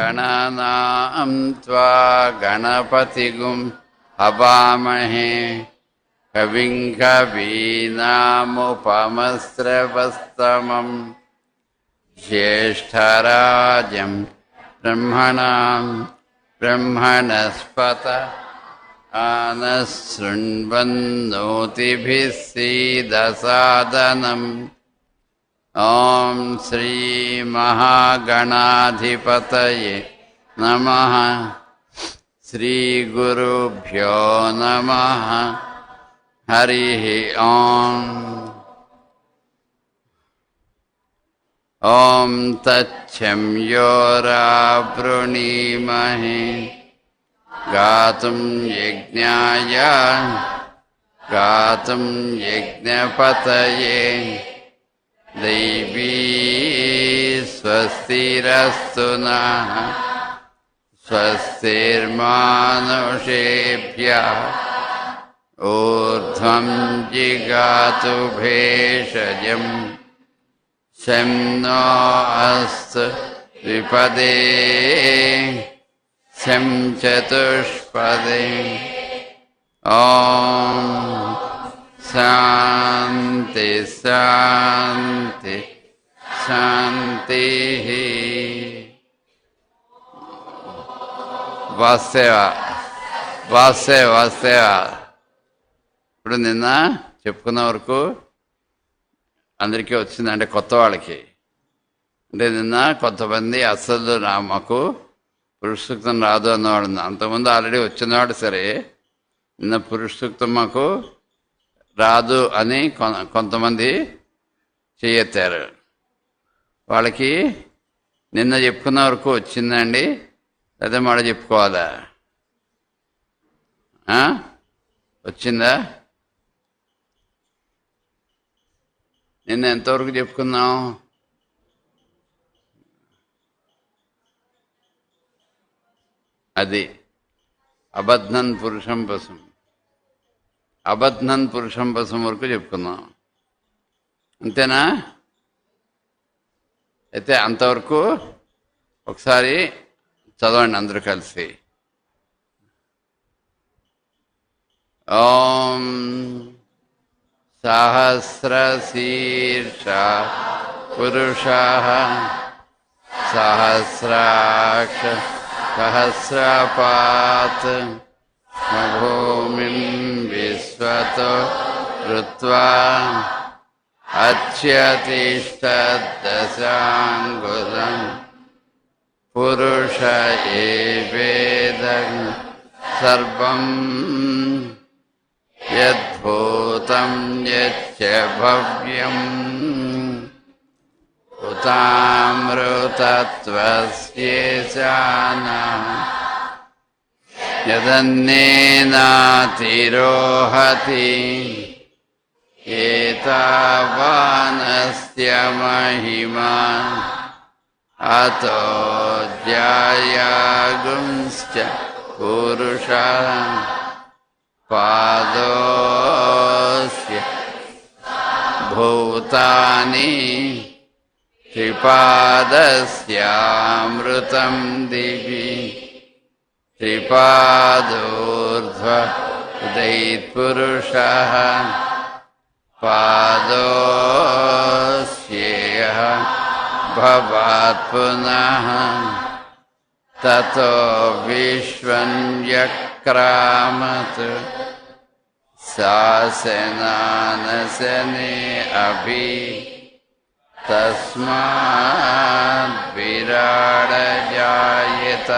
गणानां त्वा गणपतिगुं हवामहे कविं कवीनामुपमस्रवस्तमं ज्येष्ठराजं ब्रह्मणां ब्रह्मणस्पत आनशृण्वन्नोतिभिः सीदसादनम् ॐ श्री महागणाधिपतये नमः श्री गुरुभ्यो नमः हरिः ॐ तच्छं योरावृणीमहे गातुं यज्ञाय गातुं यज्ञपतये दैवी स्वस्तिरस्तु नः स्वस्तिर्मानुषेभ्यः ऊर्ध्वं जिगातु भेषजम् शं नो अस्तु द्विपदे शं चतुष्पदे ॐ शान्ति शान्ति शान्तिः వాసేవ ఇప్పుడు నిన్న చెప్పుకున్న వరకు అందరికీ వచ్చింది. అంటే కొత్త వాళ్ళకి అంటే నిన్న కొంతమంది అసలు మాకు పురుష సూక్తం రాదు అన్నవాడు. అంతకుముందు ఆల్రెడీ వచ్చినవాడు సరే నిన్న పురుష సూక్తం మాకు రాదు అని కొంతమంది చేయెత్తారు. వాళ్ళకి నిన్న చెప్పుకున్న వరకు వచ్చిందండి, లేదా మాట చెప్పుకోవాలా? వచ్చిందా? నిన్న ఎంతవరకు చెప్పుకున్నాం? అది అబధ్నన్ పురుషం పశుం, అబధ్నన్ పురుషం పశుం వరకు చెప్పుకున్నాం. అంతేనా? అయితే అంతవరకు ఒకసారి చదవండి అందరూ కలిసి. ఓం సహస్రశీర్ష పురుషః సహస్రాక్ష సహస్రపాత్ భూమిం విశ్వతో ఋత్వా అచ్యతిష్టదశాంగులం పురుష ఏవేదం సర్వం యద్భూతం యచ్చ భవ్యం ఉతామృతత్వస్యేషానః యదన్నేనాతిరోహతి ఏతావానస్య మహిమా అతో జ్యాయాగుంశ్చ పురుషః పాదోస్య భూతాని త్రిపాదస్యామృతం దివి త్రిపాదోర్ధ్వ ఉదయిత్పురుషః పాదోస్యేహ భవాత్ పునః తతో విశ్వం యక్రామత్ శాసనానశనే అభి తస్మాద్ విరాడ జాయత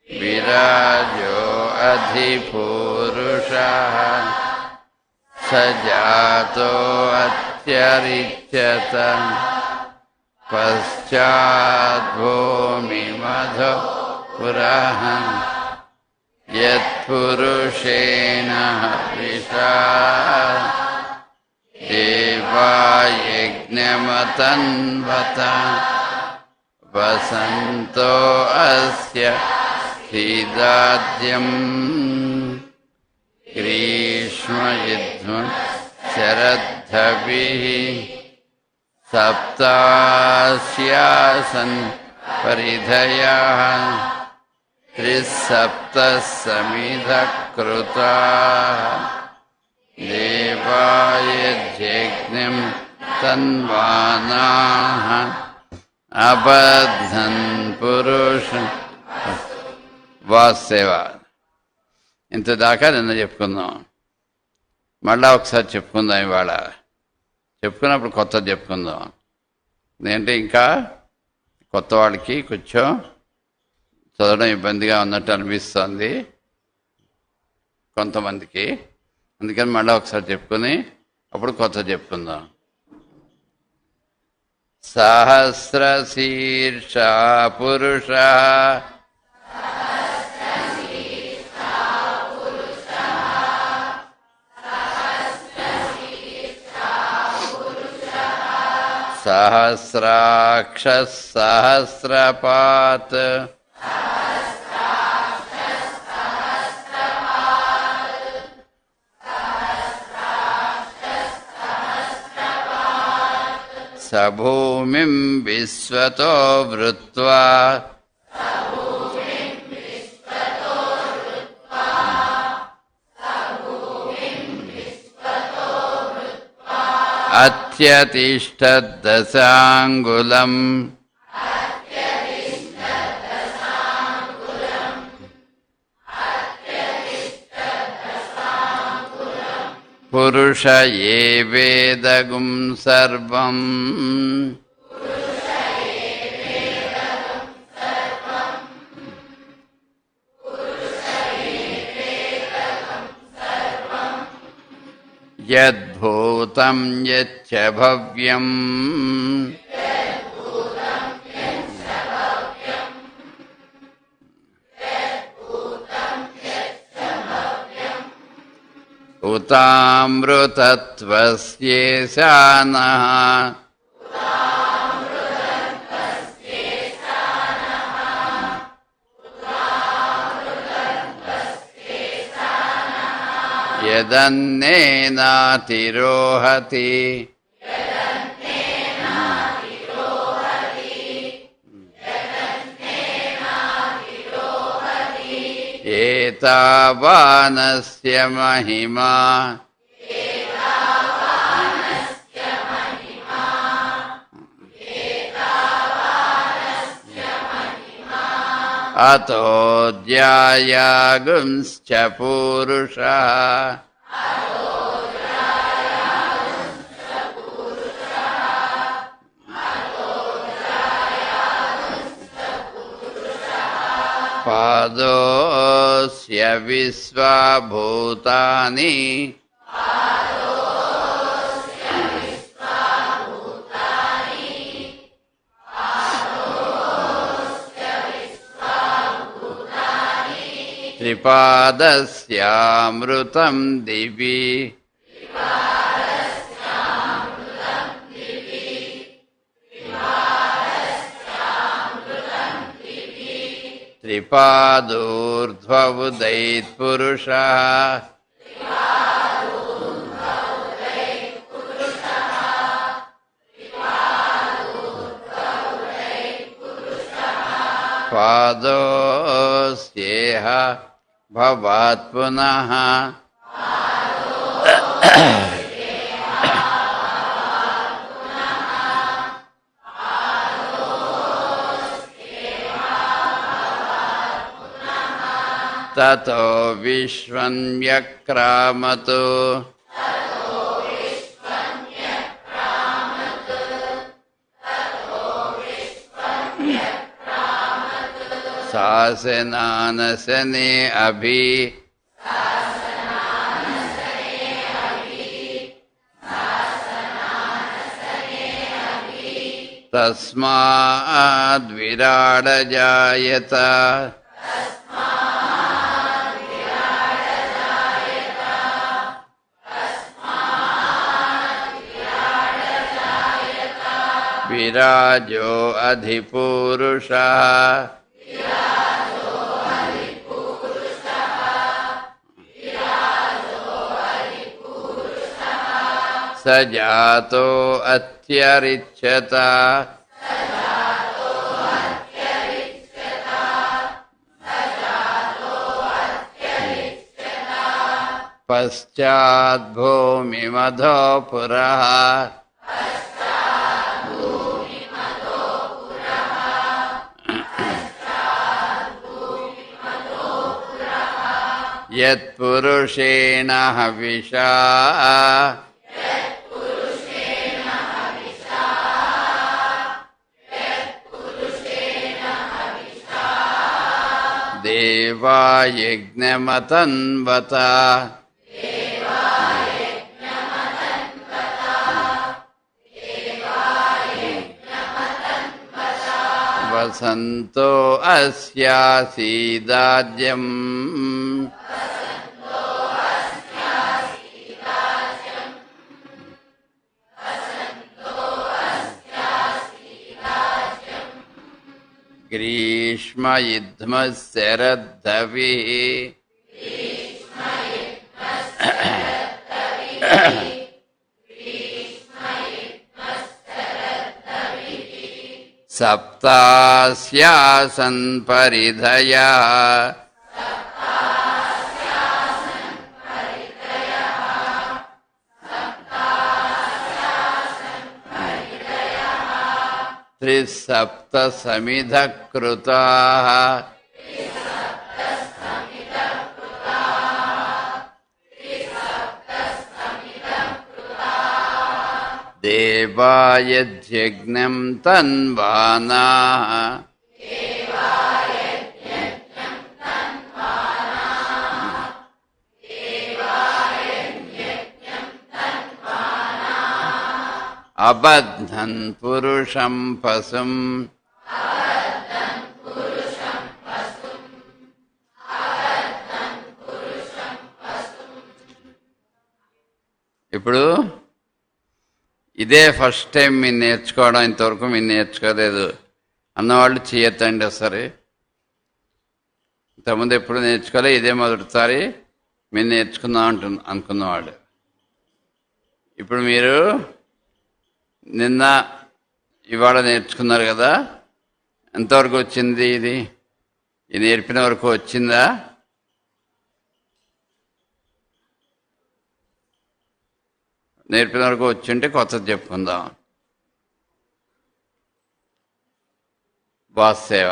విరాజో అధిపురుషః స జాతో అత్యరిచ్యత పశ్చాద్భూమిమధో పురః యత్పురుషేణ హవిషా దేవా యజ్ఞమతన్వత వసంతో అస్య సీదాద్యం గ్రీష్మయుధ్వం శరద్ధభిః సప్తాస్యాసన్ paridhaya trisapta samidha kruta devaya jagnim tanvana abadhan purusha vaseva. ఇంత దాకా నిన్న చెప్పుకుందాం. మళ్ళా ఒకసారి చెప్పుకుందాం. ఇవాళ చెప్పుకున్నప్పుడు కొత్తది చెప్పుకుందాం. ఏంటంటే ఇంకా కొత్త వాళ్ళకి కొంచెం చదవడం ఇబ్బందిగా ఉన్నట్టు అనిపిస్తుంది కొంతమందికి. అందుకని మళ్ళీ ఒకసారి చెప్పుకొని అప్పుడు కొత్తది చెప్పుకుందాం. సహస్రశీర్ష పురుష సహస్రాక్ష సహస్రపాత్ సభూమిం విశ్వతో వృత్వా అత్యతిష్టదశాంగులం పురుష ఏ వేదగుం సర్వం యద్భూతం యచ్చ భవ్యం ఉతామృతత్వస్యేశానః యదన్నేనాతిరోహతి ఏతావానస్య మహిమా అతోऽధ్యాయాగుంశ్చ పూరుషः పాదోస్య విశ్వభూతాని త్రిపాదస్యామృతం దివి త్రిపాదోర్ధ్వ ఉదైత్పురుషः పాదోస్యేహ భవాత్ పునః తతో విశ్వం వ్యక్రామతు శాసనానశనే అభి తస్మాద్విరాడ జాయత విరాజో అధిపురుషः స జాతో అత్యరిచ్యత पश्चात् भूमिमधो पुरः यत्पुरुषेण हविषा देवा यज्ञमतन्वत वसन्तो अस्यासीदाज्यम् ग्रीष्म युध्मशरद्धविः सप्तास्यासन् परिधयः त्रिसप्तसमिधः कृताः देवा यज्ञं तन्वानाः अबध्नन् पुरुषं पशुम् ఇప్పుడు ఇదే ఫస్ట్ టైం మీరు నేర్చుకోవడం, ఇంతవరకు మీరు నేర్చుకోలేదు అన్నవాళ్ళు చేయొద్దండి ఒకసారి. ఇంతకుముందు ఎప్పుడు నేర్చుకోలే, ఇదే మొదటిసారి మీరు నేర్చుకుందాం అనుకున్నవాళ్ళు. ఇప్పుడు మీరు నిన్న ఇవాళ నేర్చుకున్నారు కదా, ఎంతవరకు వచ్చింది? ఇది నేర్పిన వరకు వచ్చిందా? నేర్పిన వరకు వచ్చింటే కొత్తది చెప్పుకుందాం. వాసేవ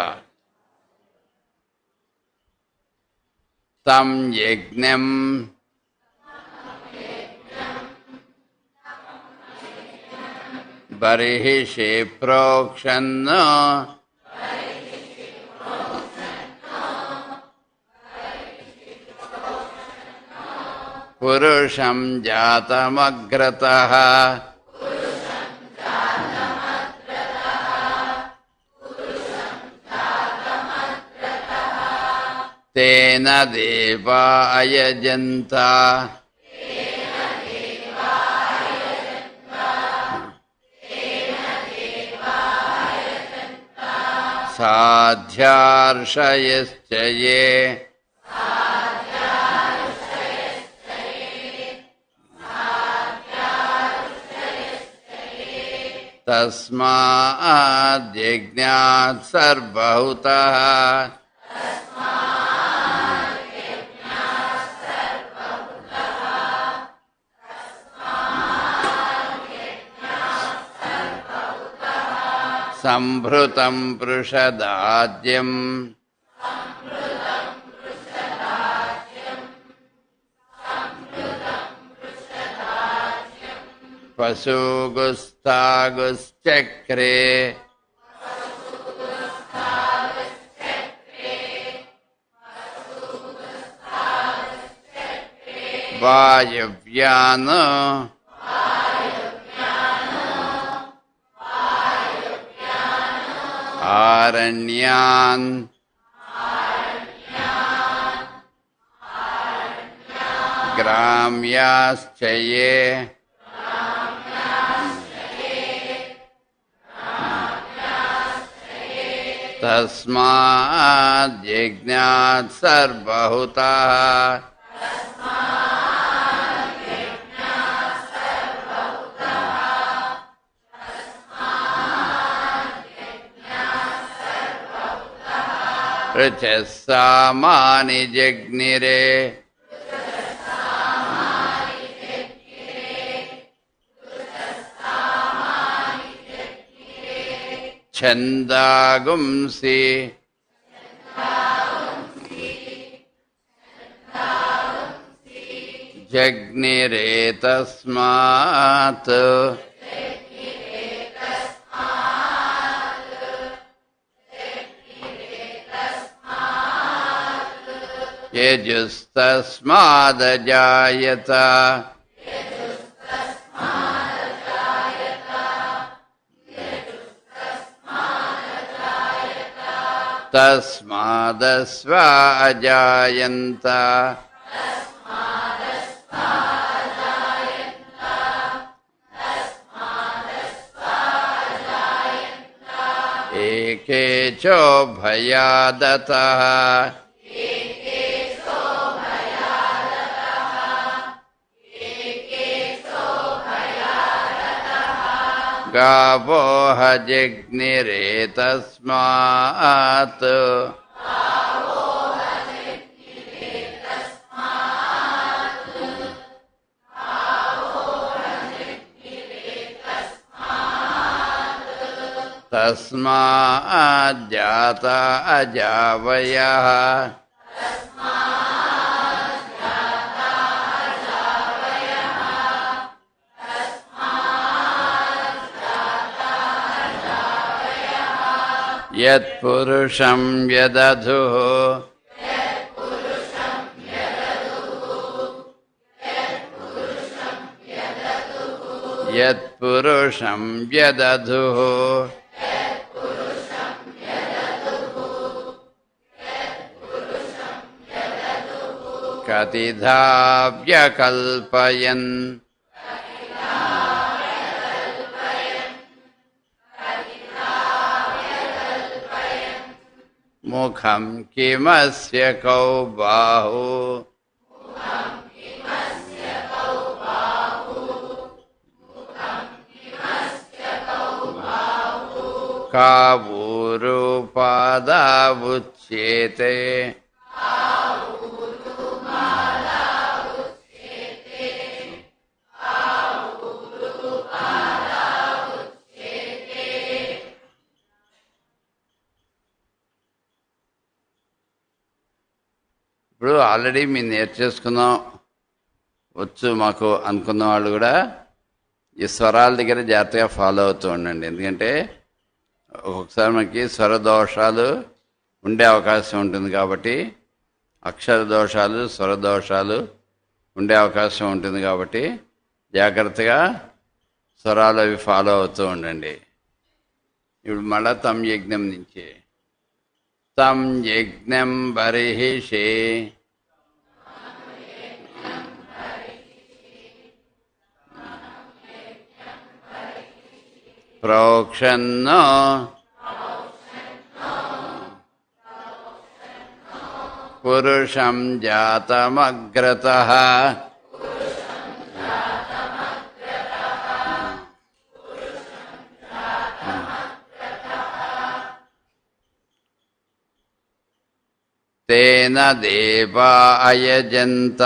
తం యజ్ఞం బర్హిషి ప్రోక్షన్న పురుషం జాతమగ్రతః తేన దేవా అయజంత సాధ్యార్షయశ్చ యే तस्माद्यज्ञात् सर्वभूतः संभृतं पृषदाद्यम् पशुगुस्तागुश्चक्रे वायव्यान् आरण्यान् ग्राम्याश्च ये तस्माद्यज्ञात् सर्वभूतः ऋचः सामानि जज्ञिरे छन्दागुंसि जग्निरेतस्मात् यजुस्तस्मादजायत तस्मादस्व अजायन्त एके चोभयादतः गावो हजग्निरेतस्मात् तस्माज्जाता अजावयः यत्पुरुषं व्यदधुः यत्पुरुषं व्यदधुः कतिधा व्यकल्पयन् मुखं किमस्य कौ बाहु कावूरुपादावुच्येते ఇప్పుడు ఆల్రెడీ మేము నేర్చేసుకున్నాం వచ్చు మాకు అనుకున్న వాళ్ళు కూడా ఈ స్వరాల దగ్గర జాగ్రత్తగా ఫాలో అవుతూ ఉండండి. ఎందుకంటే ఒక్కొక్కసారి మనకి స్వర దోషాలు ఉండే అవకాశం ఉంటుంది కాబట్టి, అక్షర దోషాలు స్వర దోషాలు ఉండే అవకాశం ఉంటుంది కాబట్టి జాగ్రత్తగా స్వరాలు అవి ఫాలో అవుతూ ఉండండి. ఇప్పుడు మళ్ళా తమ్ యజ్ఞం నుంచి తం యజ్ఞం బర్హిషి ప్రోక్షన్నో పురుషం జాతమగ్రతః తేన దేవా అయజంత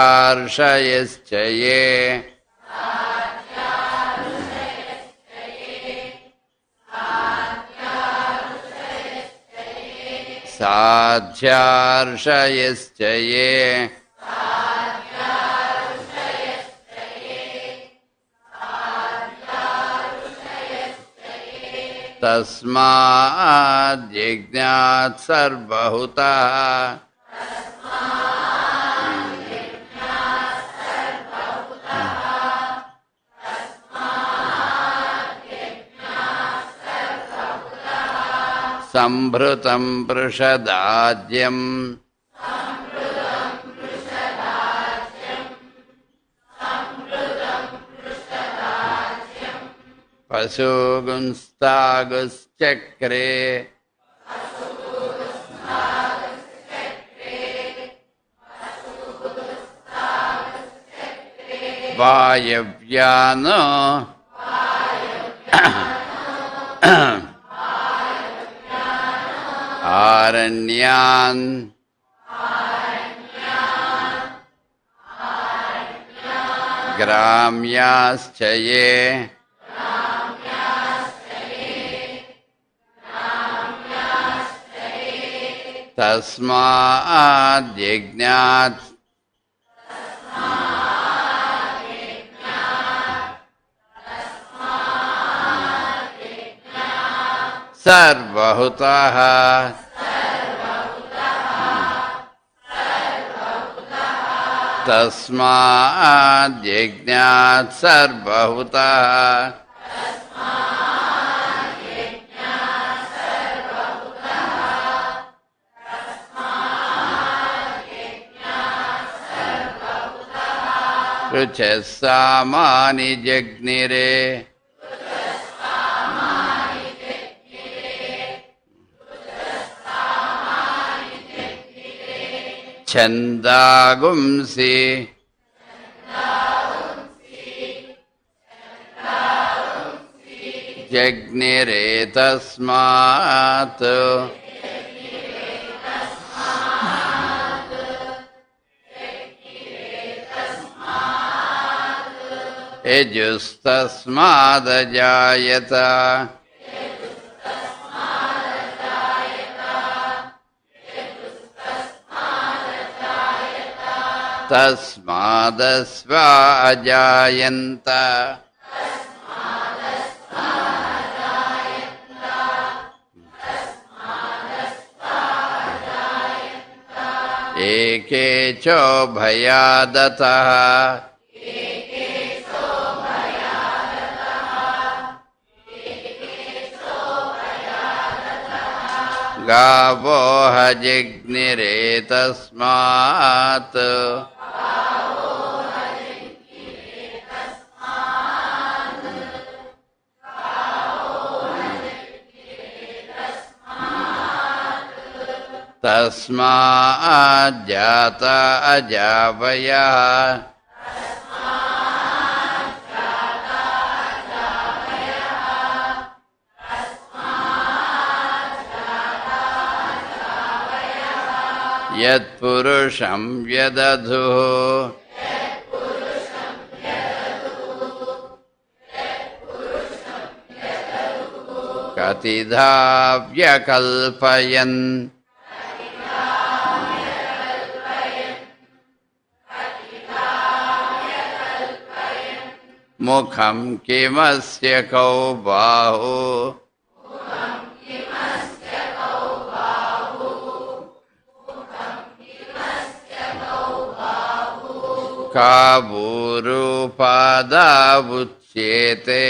సాధ్యార్షయశ్చ యే సాధ్యార్షయశ్చ యే తస్మాద్యజ్ఞాత్ సర్వహుతః సంభృతం పృషదాద్యం పశూగుంస్తాగుశ్చక్రే వాయవ్యానో ఆరణ్యాన్ ग्राम्याश्च ये तस्माद्यज्ञात् सर्वहुतः तस्माद्यज्ञात् सर्वहुतः रुचः सामानि जग्निरे छन्दागुंसि जग्निरे तस्मात् यजुस्तस्मादजायत तस्मादस्वाजायन्त एके चोभयादतः गावो हजिग्निरे तस्मात् तस्माज्जात अजावयः यत्पुरुषं व्यदधुः कतिधा व्यकल्पयन् मुखं किमस्य कौ बाहु काबूरुपादावुच्येते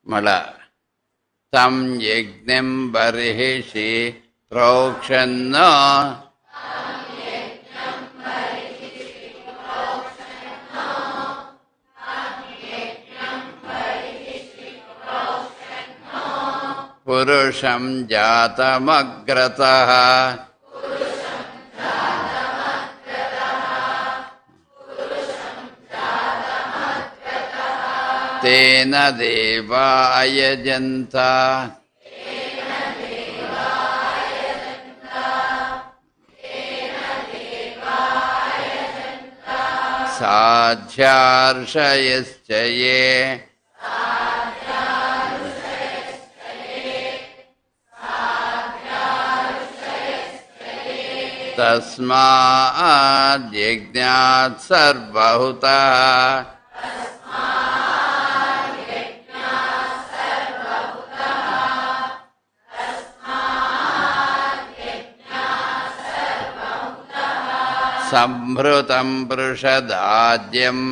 मला तं यज्ञं बर्हिषि प्रोक्षन्न पुरुषं जातमग्रतः तेन देवा अयजन्त साध्यार्षयश्च ये तस्माद्यज्ञात् सर्वहुतः संभृतं पृषदाद्यम्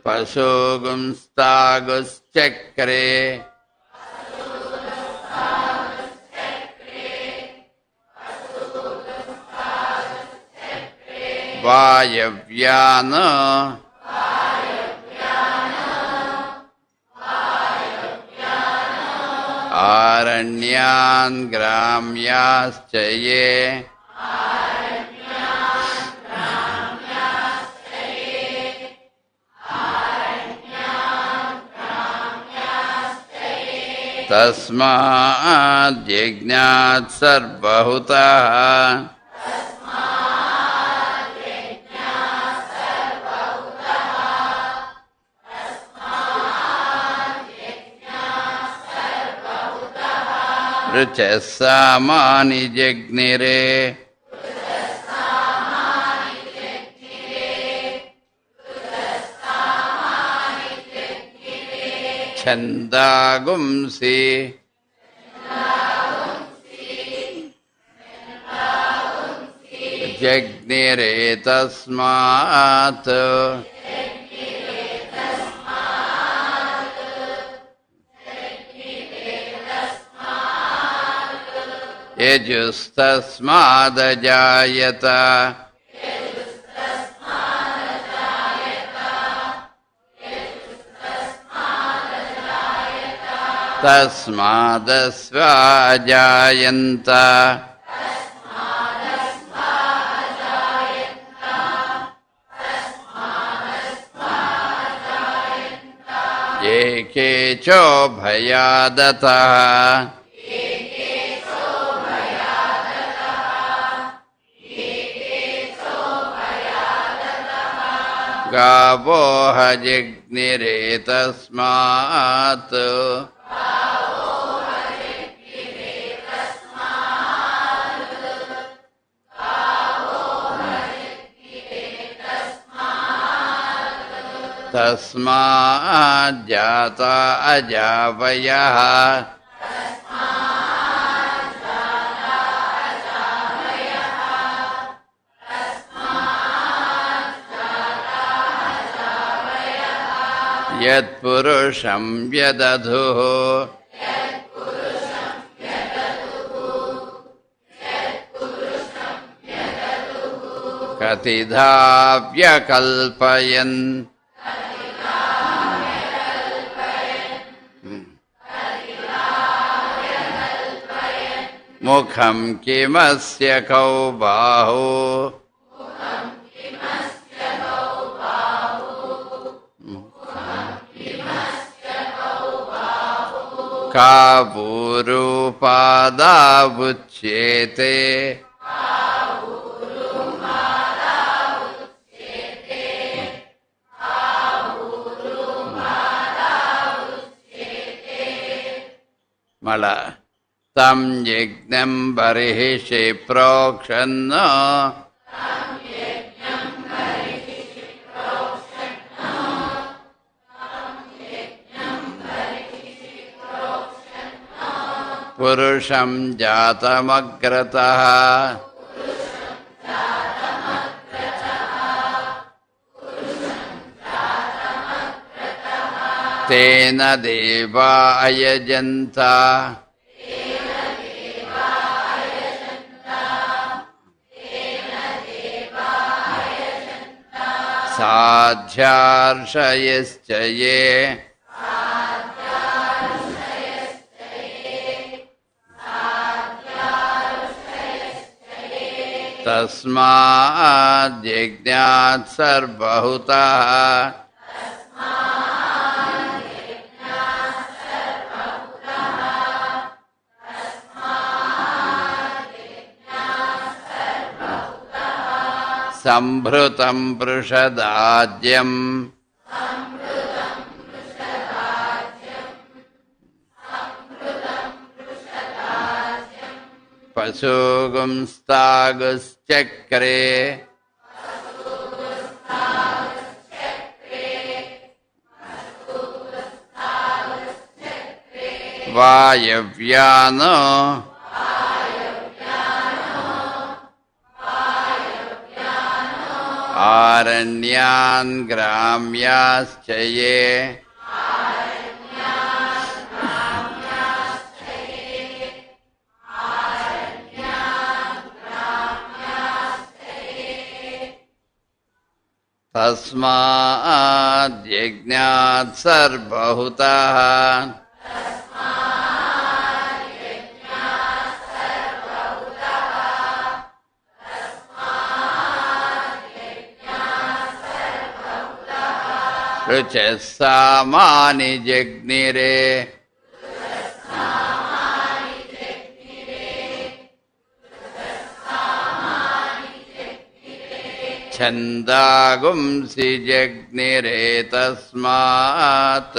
पशुगुंस्तागुश्चक्रे वायव्यान् आरण्यान् ग्राम्याश्च ये तस्माद् यज्ञात् सर्वहुतः ऋचः सामानि जग्निरे छन्दागुंसि जग्निरे तस्मात् यजुस्तस्मादजायत तस्मादस्वाजायन्त एके चोभयादतः गावो हजग्निरे तस्मात् तस्मात् जाता अजावयः यत्पुरुषं व्यदधुः कतिधा व्यकल्पयन् मुखं किमस्य कौ बाहु कापूरूपादावुच्येते मल तं यज्ञं बर्हिषि प्रोक्षन् पुरुषं जातमग्रतः तेन देवा अयजन्त साध्यार्षयश्च ये तस्माद् यज्ञात् सर्वहुतः संभृतं पृषदाद्यम् पशुगुंस्तागुश्चक्रे वायव्यानो आरण्यान् ग्राम्याश्च ये तस्माद् यज्ञात् सर्वहुतः ऋचः सामानि जग्निरे छन्दागुंसि जग्निरे तस्मात्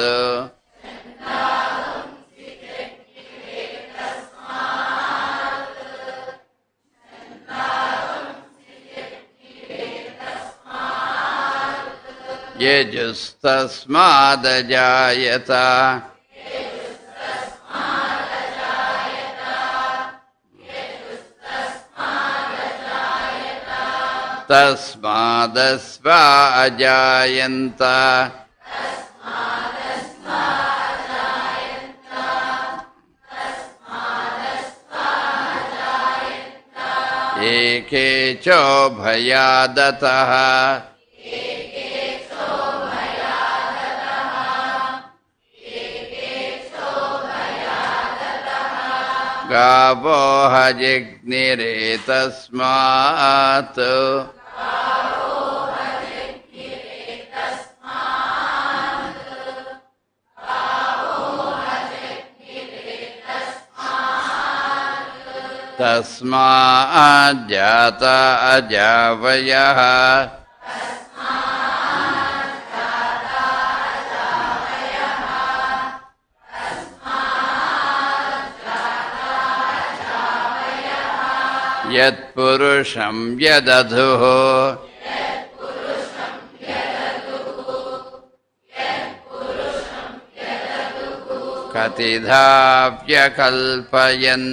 यजुस्तस्मादजायत तस्मादस्व अजायन्त एके चोभयादतः गावो हजिग्निरे तस्मात् तस्माज्जात अजावयः यत्पुरुषं यदधुः कतिधा व्यकल्पयन्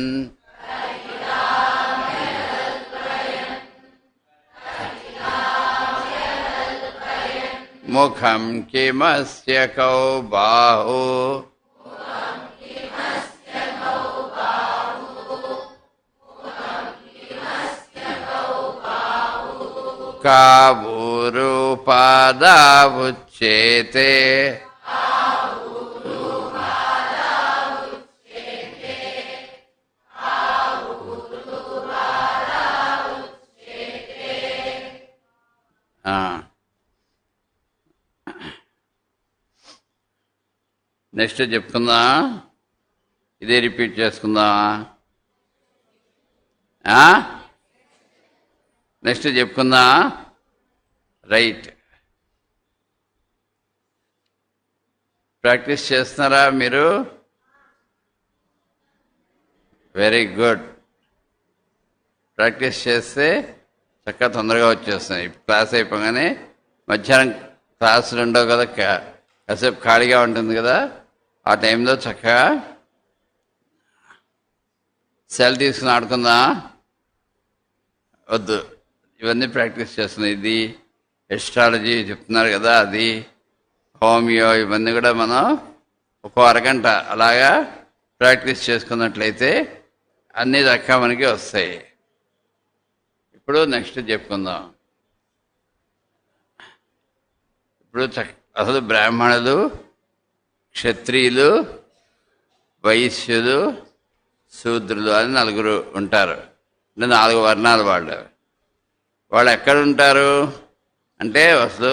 मुखं किमस्य कौ बाहु कावूरुपादावुच्येते నెక్స్ట్ చెప్పుకుందా ఇదే రిపీట్ చేసుకుందా నెక్స్ట్ చెప్పుకుందా రైట్ ప్రాక్టీస్ చేస్తున్నారా మీరు వెరీ గుడ్ ప్రాక్టీస్ చేస్తే చక్కగా తొందరగా వచ్చేస్తున్నాయి క్లాస్ అయిపోగానే మధ్యాహ్నం క్లాసులు ఉండవు కదా కాసేపు ఖాళీగా ఉంటుంది కదా ఆ టైంలో చక్కగా సెల్ తీసుకుని ఆడుకుందా వద్దు ఇవన్నీ ప్రాక్టీస్ చేస్తున్నాయి ఇది ఎస్ట్రాలజీ చెప్తున్నారు కదా అది హోమియో ఇవన్నీ కూడా మనం ఒక అరగంట అలాగా ప్రాక్టీస్ చేసుకున్నట్లయితే అన్నీ చక్కగా మనకి వస్తాయి ఇప్పుడు నెక్స్ట్ చెప్పుకుందాం ఇప్పుడు అసలు బ్రాహ్మణులు క్షత్రియులు వైశ్యులు శూద్రులు అని నలుగురు ఉంటారు అంటే 4 వర్ణాలు వాళ్ళు ఎక్కడ ఉంటారు అంటే అసలు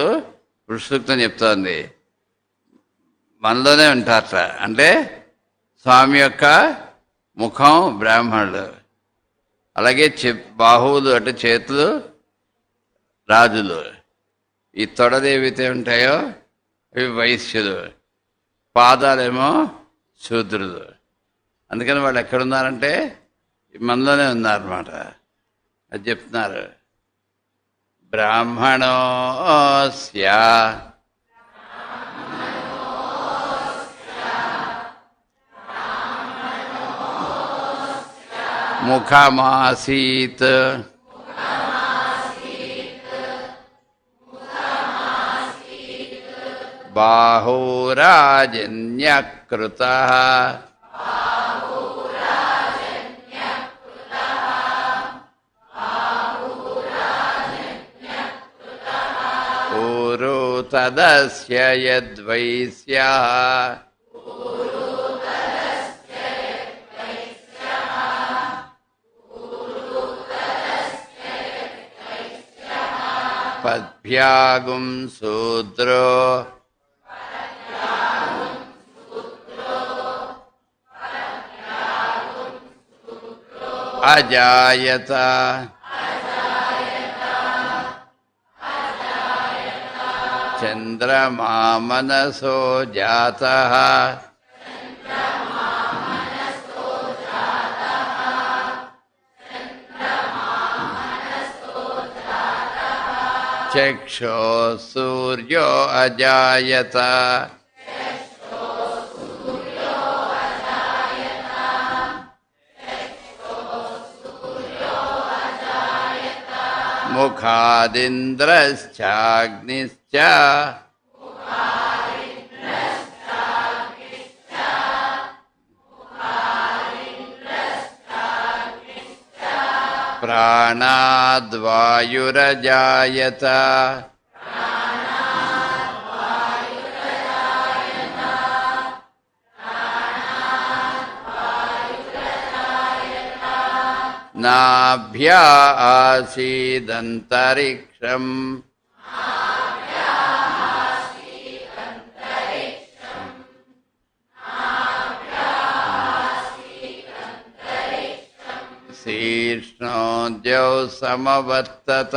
పురుషసూక్తం చెప్తోంది మనలోనే ఉంటారట అంటే స్వామి యొక్క ముఖం బ్రాహ్మణులు అలాగే బాహువులు అంటే చేతులు రాజులు ఈ తొడలు ఏవైతే ఉంటాయో అవి వైశ్యులు పాదాలేమో శూద్రులు అందుకని వాళ్ళు ఎక్కడున్నారంటే మనలోనే ఉన్నారన్నమాట అది చెప్తున్నారు బ్రాహ్మణోస్య ముఖమాసీత్ బాహురాజన్యకృతః ఊరు తదస్య యద్వైశ్యః పద్భ్యాగుం శూద్రో అజాయత चंद्रमा मनसो जातः चक्षो सूर्यो अजायत मुखादिन्द्रश्चाग्निश्च प्राणाद्वायुरजायत नाभ्या आसीदन्तरिक्षम् शीर्ष्णोद्यौ समवर्तत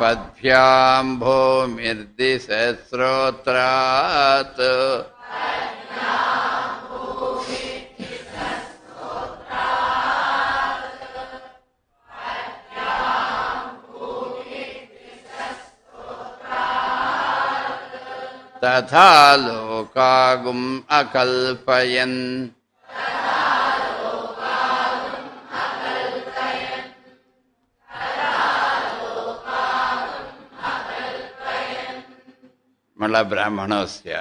पद्भ्यां भूमिर्दिशस्रोत्रात् तथा लोकागुम् अकल्पयन् मला ब्राह्मणस्य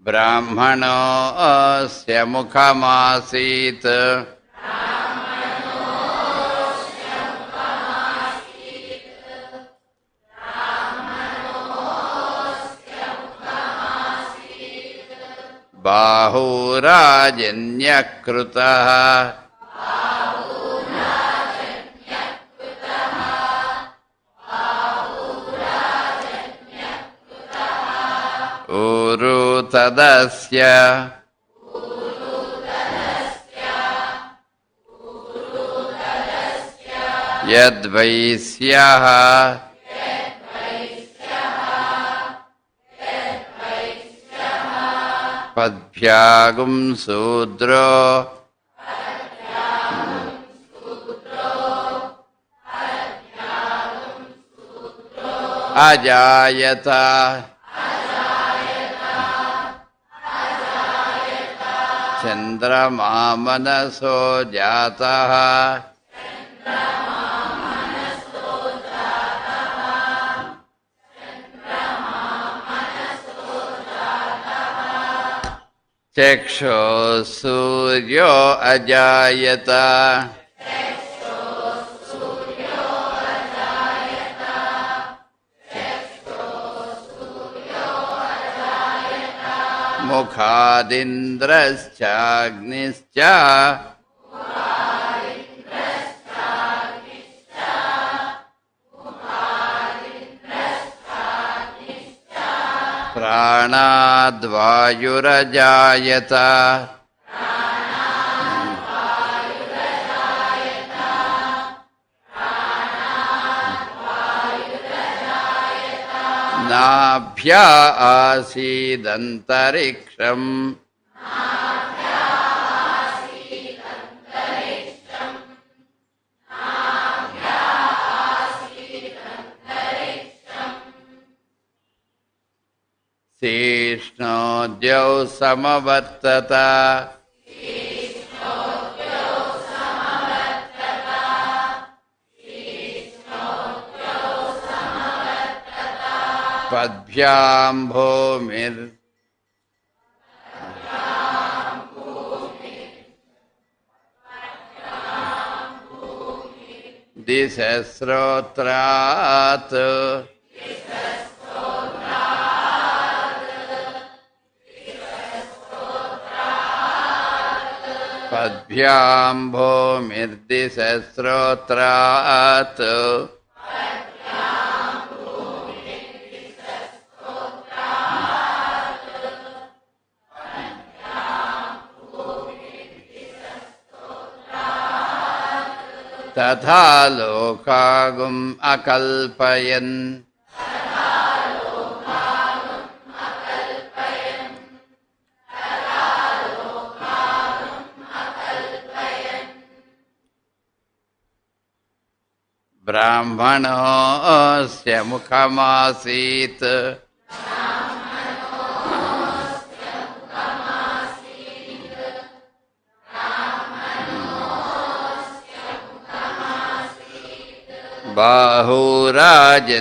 ब्राह्मणस्य मुखमासीत् बाहुराजन्यकृतः ऊरु तदस्य यद्वैश्यः पद्भ्यागुं शूद्रो अजायत चंद्रमा मनसो जातः चक्षो सूर्यो अजायत मुखादिन्द्रश्चाग्निश्च प्राणाद्वायुरजायत नाभ्या आसीदन्तरिक्षम् शीर्ष्णोद्यौ समवर्तत पद्भ्यां भूमिर् दिशस्रोत्रात् पद्भ्यां भूमिर्दिशस्रोत्रात् तथा लोकागुम अकल्पयन् ब्राह्मणोऽस्य मुखमासीत्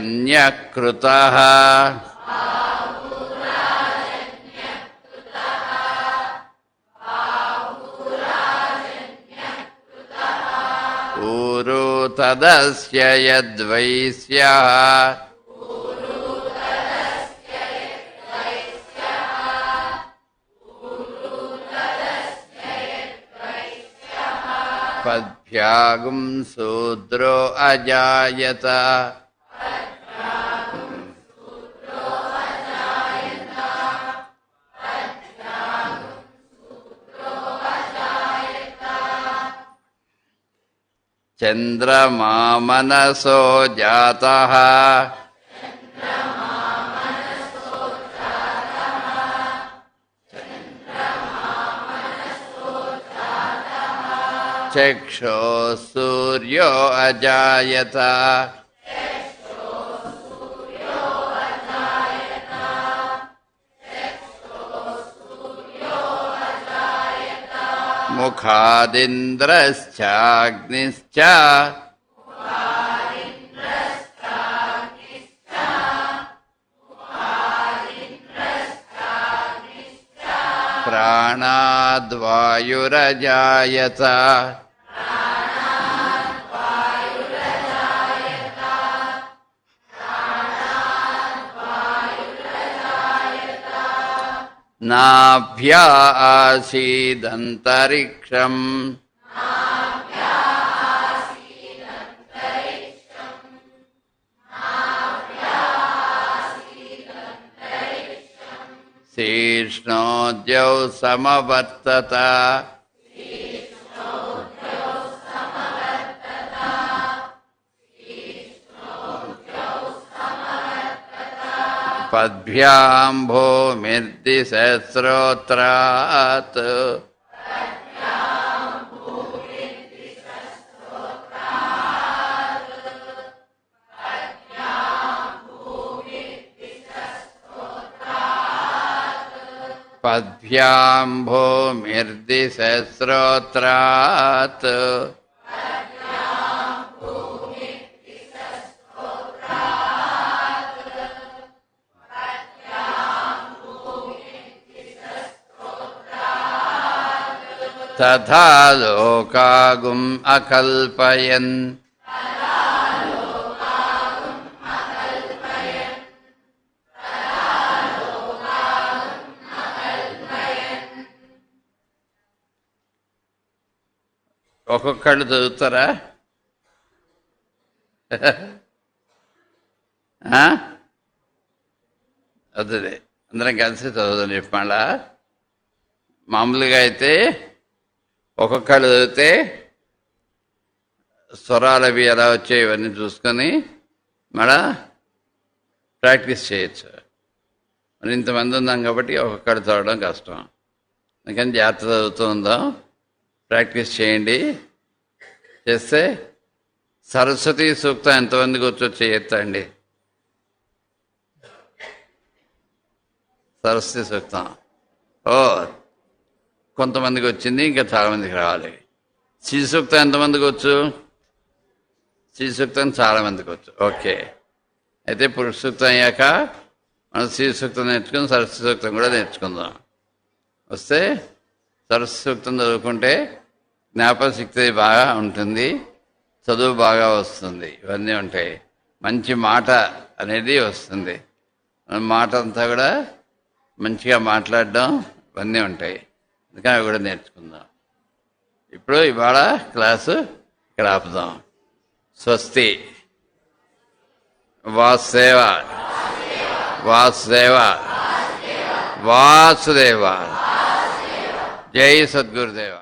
बाहुराजन्यकृतः ऊरु तदस्य यद्वैस्यः पद्भ्यागुं शूद्रो अजायत चंद्रमा मनसो जातः चक्षो सूर्यो अजायत मुखादिन्द्रश्चाग्निश्च प्राणाद्वायुरजायत नाभ्या आसीदन्तरिक्षम् शीर्ष्णोद्यौ समवर्तत पद्भ्यां भूमिर्दिशस्रोत्रात् पद्भ्यां भूमिर्दिशस्रोत्रात् तथा लोकागुम अकल्पयन् ఒక్కొక్కళ్ళు చదువుతారా? వద్దులే, అందరం కలిసి చదువుతాం చెప్పాలా? మామూలుగా అయితే ఒక్కొక్కళ్ళు చదివితే స్వరాలు అవి ఎలా వచ్చాయి ఇవన్నీ చూసుకొని మళ్ళా ప్రాక్టీస్ చేయొచ్చు. మరి ఇంతమంది ఉన్నాం కాబట్టి ఒక్కొక్కళ్ళు చదవడం కష్టం. అందుకని జాగ్రత్త చదువుతూ ఉందాం, ప్రాక్టీస్ చేయండి. చేస్తే సరస్వతి సూక్తం ఎంతమందికి వచ్చో చేయొచ్చండి. సరస్వతి సూక్తం కొంతమందికి వచ్చింది, ఇంకా చాలామందికి రావాలి. శ్రీ సూక్తం ఎంతమందికి వచ్చు? శ్రీ సూక్తం చాలామందికి వచ్చు. ఓకే, అయితే పురుష సూక్తం అయ్యాక మనం శ్రీ సూక్తం నేర్చుకుని సరస్వతి సూక్తం కూడా నేర్చుకుందాం. వస్తే సరస్వతి సూక్తం చదువుకుంటే జ్ఞాపకశక్తి బాగా ఉంటుంది, చదువు బాగా వస్తుంది, ఇవన్నీ ఉంటాయి. మంచి మాట అనేది వస్తుంది, మాట అంతా కూడా మంచిగా మాట్లాడడం ఇవన్నీ ఉంటాయి. అందుకని అవి కూడా నేర్చుకుందాం. ఇప్పుడు ఇవాళ క్లాసు ఇక్కడ ఆపుదాం. స్వస్తి. వాసుదేవ వాసుదేవ వాసుదేవ. జై సద్గురుదేవ.